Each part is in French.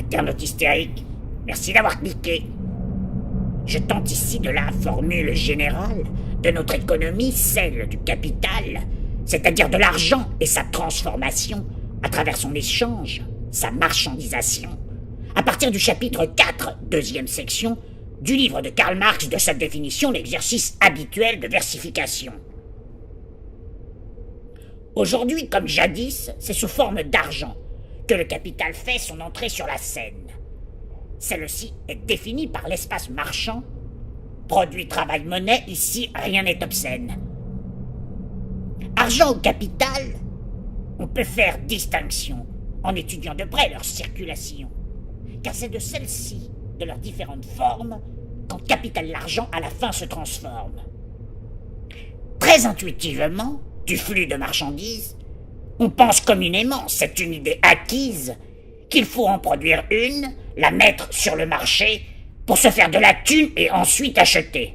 Internaute hystérique, merci d'avoir cliqué. Je tente ici de la formule générale de notre économie, celle du capital, c'est-à-dire de l'argent et sa transformation à travers son échange, sa marchandisation, à partir du chapitre 4, deuxième section, du livre de Karl Marx de sa définition, l'exercice habituel de versification. Aujourd'hui, comme jadis, c'est sous forme d'argent que le capital fait son entrée sur la scène. Celle-ci est définie par l'espace marchand. Produit, travail, monnaie, ici rien n'est obscène. Argent ou capital, on peut faire distinction en étudiant de près leur circulation, car c'est de celle-ci, de leurs différentes formes, qu'en capital l'argent à la fin se transforme. Très intuitivement, du flux de marchandises, on pense communément, c'est une idée acquise, qu'il faut en produire une, la mettre sur le marché, pour se faire de la thune et ensuite acheter.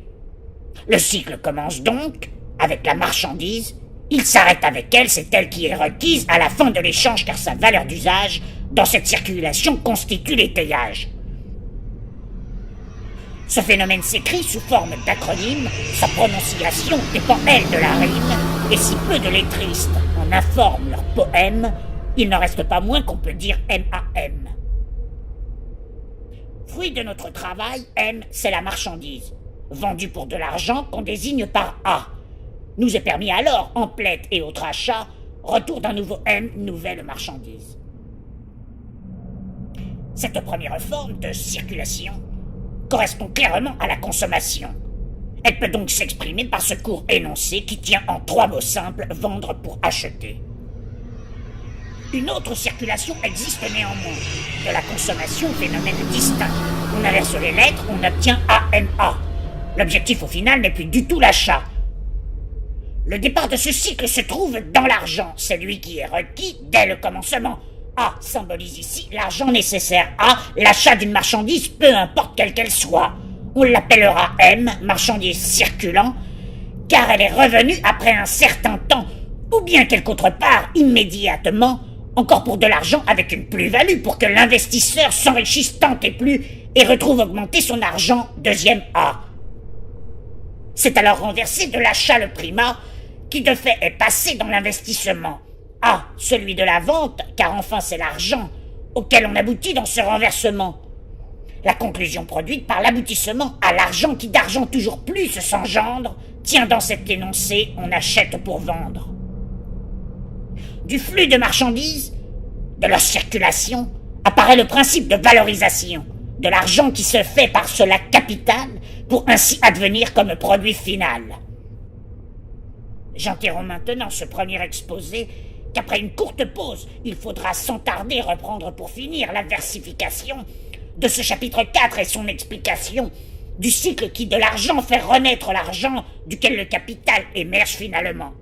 Le cycle commence donc avec la marchandise, il s'arrête avec elle, c'est elle qui est requise à la fin de l'échange car sa valeur d'usage dans cette circulation constitue l'étayage. Ce phénomène s'écrit sous forme d'acronyme, sa prononciation dépend elle de la rime, et si peu de lettristes en informent leur poème, il n'en reste pas moins qu'on peut dire MAM. Fruit de notre travail, M, c'est la marchandise, vendue pour de l'argent qu'on désigne par A. Nous est permis alors, en plaide et autres achats, retour d'un nouveau M, nouvelle marchandise. Cette première forme de circulation correspond clairement à la consommation. Elle peut donc s'exprimer par ce court énoncé qui tient en 3 mots simples, vendre pour acheter. Une autre circulation existe néanmoins. De la consommation, phénomène distinct. On inverse les lettres, on obtient AMA. L'objectif au final n'est plus du tout l'achat. Le départ de ce cycle se trouve dans l'argent. C'est lui qui est requis dès le commencement. A symbolise ici l'argent nécessaire à l'achat d'une marchandise, peu importe quelle qu'elle soit. On l'appellera M, marchandise circulant, car elle est revenue après un certain temps, ou bien quelque autre part, immédiatement, encore pour de l'argent avec une plus-value pour que l'investisseur s'enrichisse tant et plus et retrouve augmenter son argent, deuxième A. C'est alors renversé de l'achat le primat, qui de fait est passé dans l'investissement. A, celui de la vente, car enfin c'est l'argent auquel on aboutit dans ce renversement. La conclusion produite par l'aboutissement à l'argent qui d'argent toujours plus s'engendre, tient dans cet énoncé, on achète pour vendre. Du flux de marchandises, de leur circulation, apparaît le principe de valorisation, de l'argent qui se fait par cela capital, pour ainsi advenir comme produit final. J'interromps maintenant ce premier exposé, qu'après une courte pause, il faudra sans tarder reprendre pour finir la versification de ce chapitre 4 et son explication du cycle qui de l'argent fait renaître l'argent duquel le capital émerge finalement.